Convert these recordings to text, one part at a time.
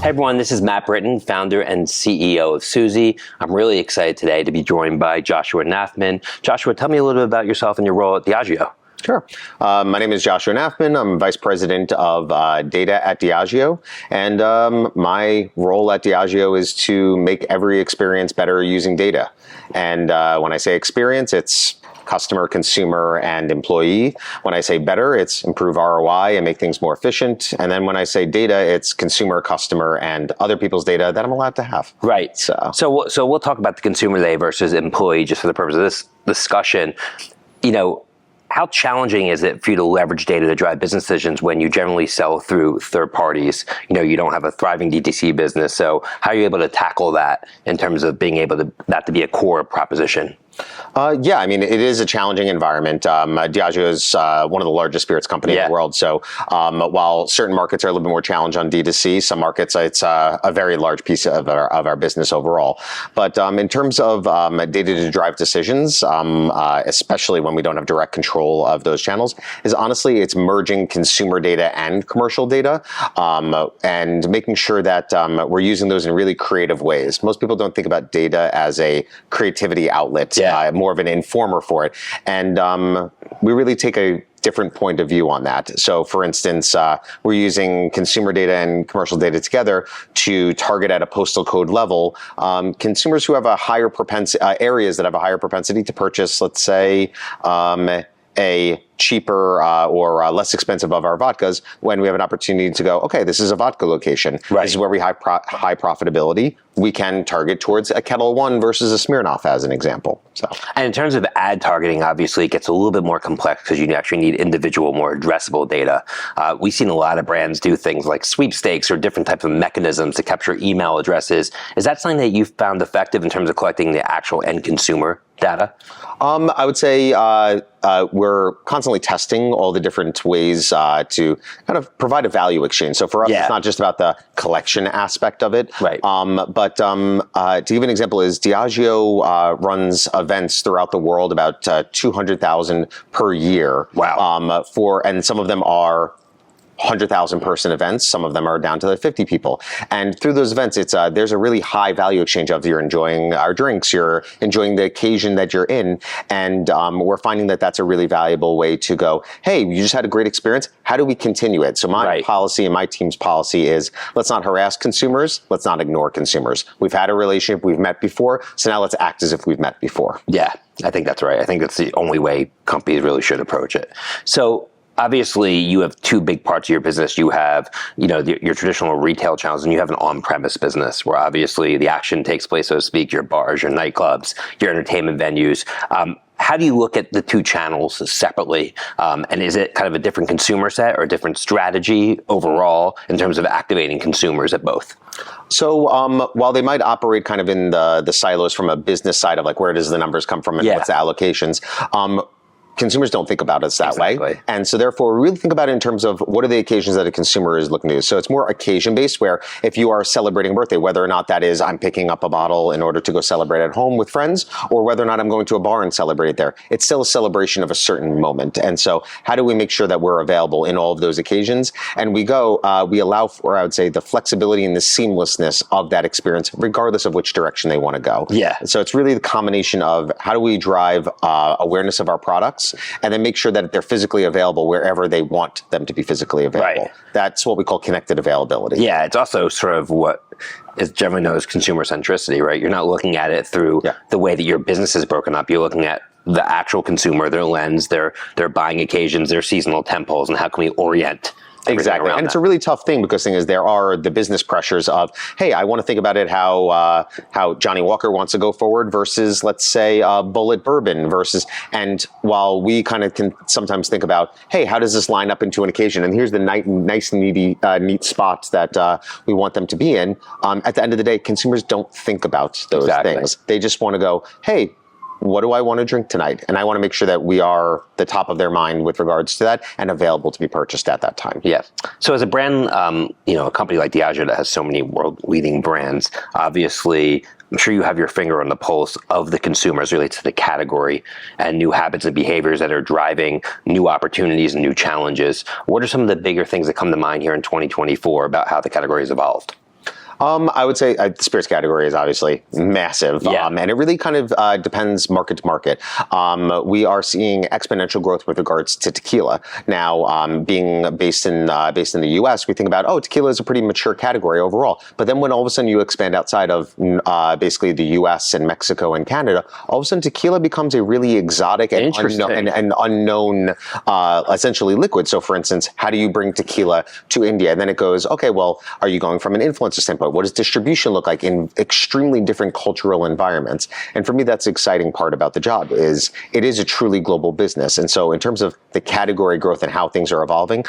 Hey everyone, this is Matt Britton, founder and CEO of Suzy. I'm really excited today to be joined by Joshua Nafman. Joshua, tell me a little bit about yourself and your role at Diageo. Sure. My name is Joshua Nafman. I'm Vice President of Data at Diageo. And my role at Diageo is to make every experience better using data. And when I say experience, it's customer, consumer, and employee. When I say better, it's improve ROI and make things more efficient. And then when I say data, it's consumer, customer, and other people's data that I'm allowed to have. Right. So we'll talk about the consumer day versus employee just for the purpose of this discussion. You know, how challenging is it for you to leverage data to drive business decisions when you generally sell through third parties? You know, you don't have a thriving DTC business. So how are you able to tackle that in terms of being able to that to be a core proposition? Yeah, I mean, it is a challenging environment. Diageo is one of the largest spirits companies in the world. So while certain markets are a little bit more challenged on D2C, some markets, it's a very large piece of our business overall. But in terms of data to drive decisions, especially when we don't have direct control of those channels, is honestly, it's merging consumer data and commercial data and making sure that we're using those in really creative ways. Most people don't think about data as a creativity outlet. More of an informer for it. And we really take a different point of view on that. So for instance, we're using consumer data and commercial data together to target at a postal code level consumers who have a higher propensity, areas that have a higher propensity to purchase, let's say, a cheaper or less expensive of our vodkas, when we have an opportunity to go, okay, this is a vodka location. Right. This is where we have high profitability. We can target towards a Kettle One versus a Smirnoff as an example. So, and in terms of ad targeting, obviously it gets a little bit more complex because you actually need individual, more addressable data. We've seen a lot of brands do things like sweepstakes or different types of mechanisms to capture email addresses. Is that something that you've found effective in terms of collecting the actual end consumer data? I would say we're constantly testing all the different ways to kind of provide a value exchange. So for us, it's not just about the collection aspect of it. Right. But to give an example is Diageo runs events throughout the world, about 200,000 per year. Wow. And some of them are 100,000 person events. Some of them are down to 50 people. And through those events, it's there's a really high value exchange of you're enjoying our drinks, you're enjoying the occasion that you're in. And we're finding that that's a really valuable way to go, hey, you just had a great experience. How do we continue it? So my policy and my team's policy is let's not harass consumers. Let's not ignore consumers. We've had a relationship. We've met before. So now let's act as if we've met before. Yeah, I think that's right. I think that's the only way companies really should approach it. So obviously, you have two big parts of your business. You have, you know, your traditional retail channels, and you have an on-premise business where obviously the action takes place, so to speak, your bars, your nightclubs, your entertainment venues. How do you look at the two channels separately? And is it kind of a different consumer set or a different strategy overall in terms of activating consumers at both? So while they might operate kind of in the silos from a business side of like where does the numbers come from and what's the allocations, consumers don't think about us that way. And so therefore, we really think about it in terms of what are the occasions that a consumer is looking to. So it's more occasion-based, where if you are celebrating a birthday, whether or not that is I'm picking up a bottle in order to go celebrate at home with friends, or whether or not I'm going to a bar and celebrate it there, it's still a celebration of a certain moment. And so how do we make sure that we're available in all of those occasions? And we allow for, I would say, the flexibility and the seamlessness of that experience, regardless of which direction they want to go. Yeah. So it's really the combination of how do we drive awareness of our products, and then make sure that they're physically available wherever they want them to be physically available. Right. That's what we call connected availability. Yeah, it's also sort of what is generally known as consumer centricity, right? You're not looking at it through the way that your business is broken up. You're looking at the actual consumer, their lens, their buying occasions, their seasonal tempos, and how can we orient exactly. And it's a really tough thing because the thing is there are the business pressures of, hey, I want to think about it how Johnny Walker wants to go forward versus, let's say, Bullet Bourbon versus, and while we kind of can sometimes think about, hey, how does this line up into an occasion? And here's the nice, neat spots that we want them to be in. At the end of the day, consumers don't think about those things. They just want to go, hey, what do I want to drink tonight? And I want to make sure that we are the top of their mind with regards to that and available to be purchased at that time. Yeah. So as a brand, a company like Diageo that has so many world-leading brands, obviously, I'm sure you have your finger on the pulse of the consumers related to the category and new habits and behaviors that are driving new opportunities and new challenges. What are some of the bigger things that come to mind here in 2024 about how the category has evolved? I would say the spirits category is obviously massive, and it really kind of depends market to market. We are seeing exponential growth with regards to tequila. Now, being based in the U.S., we think about, oh, tequila is a pretty mature category overall. But then when all of a sudden you expand outside of basically the U.S. and Mexico and Canada, all of a sudden tequila becomes a really exotic and unknown essentially liquid. So, for instance, how do you bring tequila to India? And then it goes, okay, well, are you going from an influencer standpoint? What does distribution look like in extremely different cultural environments? And for me, that's the exciting part about the job is it is a truly global business. And so in terms of the category growth and how things are evolving,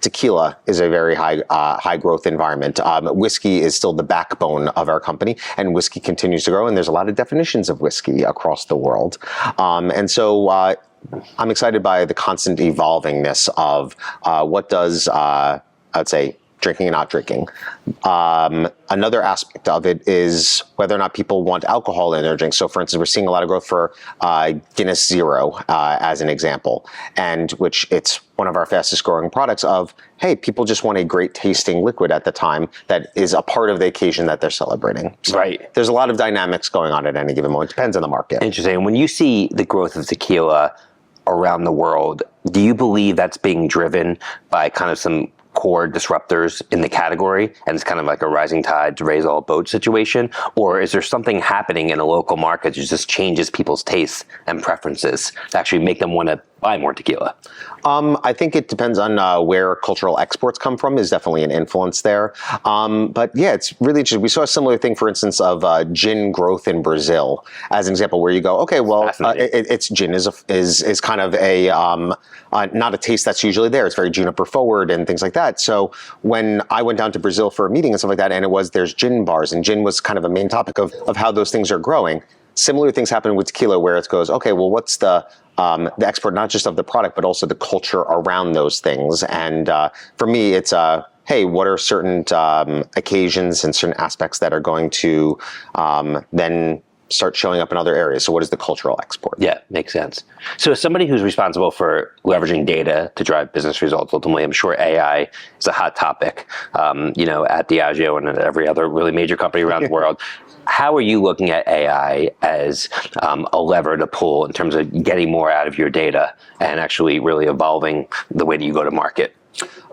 tequila is a very high growth environment. Whiskey is still the backbone of our company, and whiskey continues to grow. And there's a lot of definitions of whiskey across the world. And so I'm excited by the constant evolvingness of what does, I would say, drinking and not drinking. Another aspect of it is whether or not people want alcohol in their drinks. So, for instance, we're seeing a lot of growth for Guinness Zero as an example, and which it's one of our fastest growing products of, hey, people just want a great tasting liquid at the time that is a part of the occasion that they're celebrating. So right. There's a lot of dynamics going on at any given moment. Depends on the market. Interesting. When you see the growth of tequila around the world, do you believe that's being driven by kind of some core disruptors in the category, and it's kind of like a rising tide to raise all boats situation? Or is there something happening in a local market that just changes people's tastes and preferences to actually make them want to buy more tequila? I think it depends on where cultural exports come from is definitely an influence there. But yeah, it's really interesting. We saw a similar thing, for instance, of gin growth in Brazil as an example, where you go, okay, well, it's gin is kind of a not a taste that's usually there. It's very juniper forward and things like that. So when I went down to Brazil for a meeting and stuff like that, and there's gin bars, and gin was kind of a main topic of how those things are growing. Similar things happen with tequila, where it goes, okay, well, what's the export, not just of the product, but also the culture around those things. And for me, it's hey, what are certain occasions and certain aspects that are going to then start showing up in other areas? So what is the cultural export? Yeah, makes sense. So as somebody who's responsible for leveraging data to drive business results, ultimately, I'm sure AI is a hot topic, at Diageo and at every other really major company around the world. How are you looking at AI as a lever to pull in terms of getting more out of your data and actually really evolving the way that you go to market?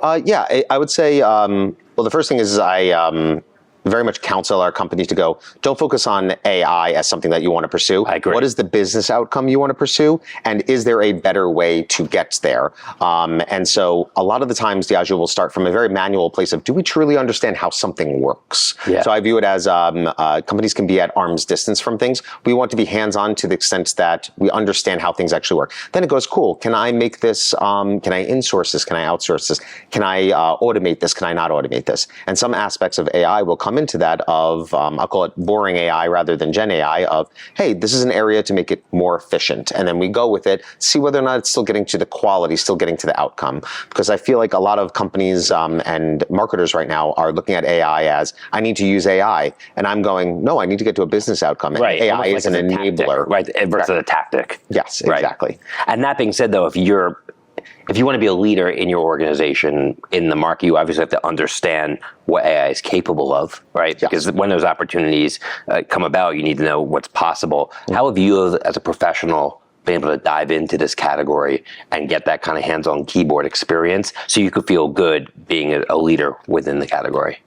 I would say, well, the first thing is I very much counsel our company to go, don't focus on AI as something that you want to pursue. I agree. What is the business outcome you want to pursue? And is there a better way to get there? And so a lot of the times Diageo will start from a very manual place of, do we truly understand how something works? Yeah. So I view it as companies can be at arm's distance from things. We want to be hands-on to the extent that we understand how things actually work. Then it goes, cool, can I make this, can I insource this? Can I outsource this? Can I automate this? Can I not automate this? And some aspects of AI will come into that of, I'll call it boring AI rather than Gen AI of, hey, this is an area to make it more efficient. And then we go with it, see whether or not it's still getting to the quality, still getting to the outcome. Because I feel like a lot of companies and marketers right now are looking at AI as, I need to use AI. And I'm going, no, I need to get to a business outcome. And right. AI is an enabler. Right, versus a tactic. Yes, exactly. Right. And that being said, though, if you want to be a leader in your organization, in the market, you obviously have to understand what AI is capable of, right? Yes. Because when those opportunities come about, you need to know what's possible. Mm-hmm. How have you, as a professional, been able to dive into this category and get that kind of hands-on keyboard experience so you could feel good being a leader within the category?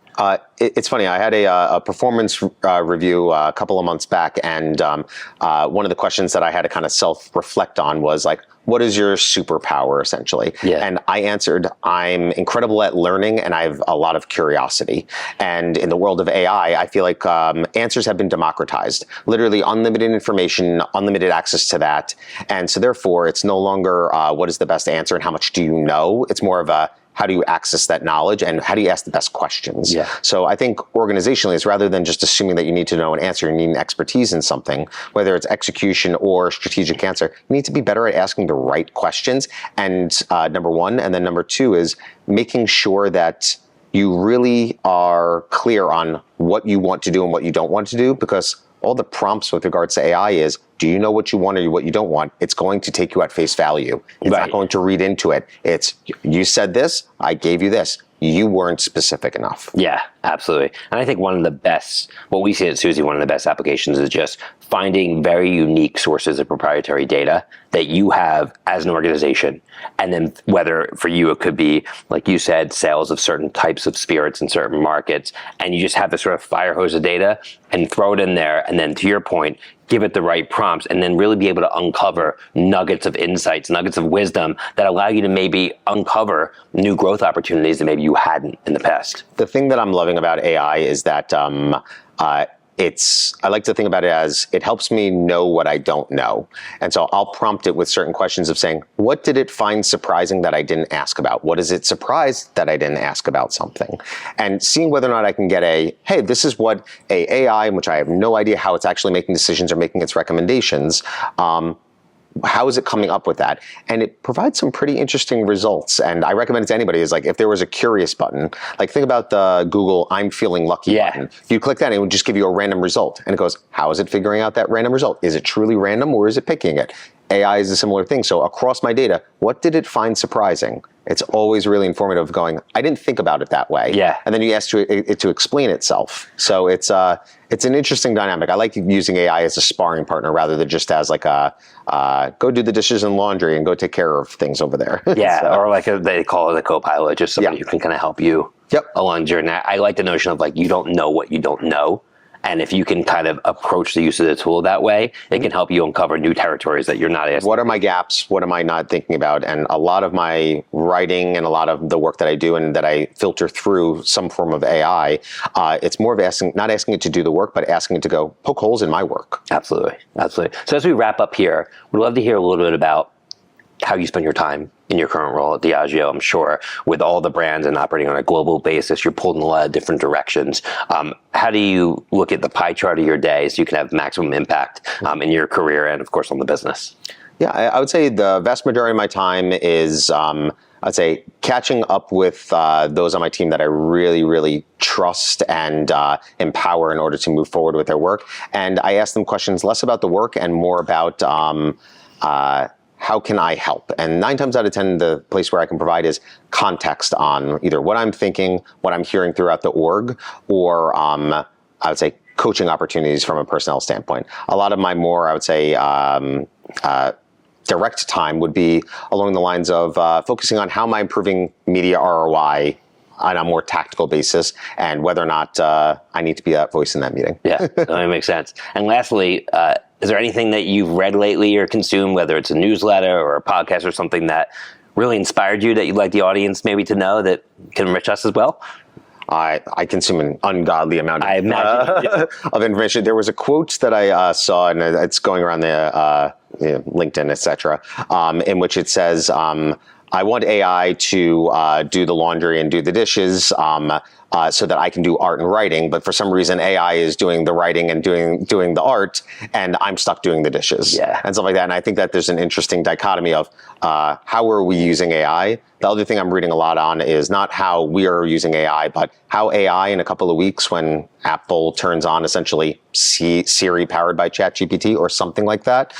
It's funny. I had a performance review a couple of months back, and one of the questions that I had to kind of self-reflect on was like, what is your superpower, essentially? Yeah. And I answered, I'm incredible at learning, and I have a lot of curiosity. And in the world of AI, I feel like answers have been democratized. Literally unlimited information, unlimited access to that. And so therefore, it's no longer what is the best answer and how much do you know? It's more of a, how do you access that knowledge and how do you ask the best questions? Yeah. So I think organizationally, it's rather than just assuming that you need to know an answer, you need an expertise in something, whether it's execution or strategic answer, you need to be better at asking the right questions. And number one, and then number two is making sure that you really are clear on what you want to do and what you don't want to do, because all the prompts with regards to AI is, do you know what you want or what you don't want? It's going to take you at face value. It's not going to read into it. It's, you said this, I gave you this. you weren't specific enough. Yeah, absolutely. And I think one of the best, what we see at Suzy, one of the best applications is just finding very unique sources of proprietary data that you have as an organization. And then whether for you, it could be, like you said, sales of certain types of spirits in certain markets. And you just have this sort of fire hose of data and throw it in there. And then to your point, give it the right prompts, and then really be able to uncover nuggets of insights, nuggets of wisdom that allow you to maybe uncover new growth opportunities that maybe you hadn't in the past. The thing that I'm loving about AI is that I like to think about it as it helps me know what I don't know. And so I'll prompt it with certain questions of saying, what did it find surprising that I didn't ask about? What is it surprised that I didn't ask about something? And seeing whether or not I can get hey, this is what AI, in which I have no idea how it's actually making decisions or making its recommendations, how is it coming up with that? And it provides some pretty interesting results. And I recommend it to anybody is like, if there was a curious button, like think about the Google I'm feeling lucky button. You click that and it would just give you a random result. And it goes, how is it figuring out that random result? Is it truly random or is it picking it? AI is a similar thing. So across my data, what did it find surprising? It's always really informative going, I didn't think about it that way. Yeah. And then you ask it to explain itself. So it's an interesting dynamic. I like using AI as a sparring partner rather than just as like go do the dishes and laundry and go take care of things over there. Yeah, so, or like they call it a co-pilot, just somebody who can kind of help you along the journey. I like the notion of like, you don't know what you don't know. And if you can kind of approach the use of the tool that way, it can help you uncover new territories that you're not asking. What are my gaps? What am I not thinking about? And a lot of my writing and a lot of the work that I do and that I filter through some form of AI, it's more of not asking it to do the work, but asking it to go poke holes in my work. Absolutely. Absolutely. So as we wrap up here, we'd love to hear a little bit about how you spend your time in your current role at Diageo. I'm sure with all the brands and operating on a global basis, you're pulled in a lot of different directions. How do you look at the pie chart of your day so you can have maximum impact in your career and, of course, on the business? Yeah, I would say the vast majority of my time is, I'd say, catching up with those on my team that I really, really trust and empower in order to move forward with their work. And I ask them questions less about the work and more about how can I help? And 9 times out of 10, the place where I can provide is context on either what I'm thinking, what I'm hearing throughout the org, or I would say coaching opportunities from a personnel standpoint. A lot of my more, I would say, direct time would be along the lines of focusing on how am I improving media ROI on a more tactical basis and whether or not I need to be that voice in that meeting. Yeah, that makes sense. And lastly, is there anything that you've read lately or consumed, whether it's a newsletter or a podcast or something that really inspired you that you'd like the audience maybe to know that can enrich us as well? I consume an ungodly amount of information. There was a quote that I saw, and it's going around the LinkedIn, etc., in which it says, I want AI to do the laundry and do the dishes so that I can do art and writing. But for some reason, AI is doing the writing and doing the art, and I'm stuck doing the dishes and stuff like that. And I think that there's an interesting dichotomy of how are we using AI? The other thing I'm reading a lot on is not how we are using AI, but how AI in a couple of weeks when Apple turns on essentially Siri powered by ChatGPT or something like that,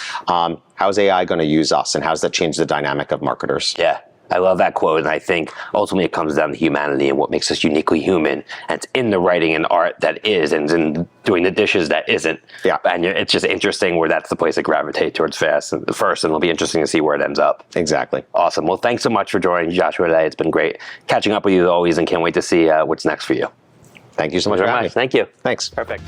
how's AI going to use us and how does that change the dynamic of marketers? Yeah. I love that quote, and I think ultimately it comes down to humanity and what makes us uniquely human. And it's in the writing and art that is, and it's in doing the dishes that isn't. Yeah. And it's just interesting where that's the place to gravitate towards first, and it'll be interesting to see where it ends up. Exactly. Awesome. Well, thanks so much for joining Joshua today. It's been great catching up with you as always, and can't wait to see what's next for you. Thank you so much for having me. Thank you. Thanks. Perfect.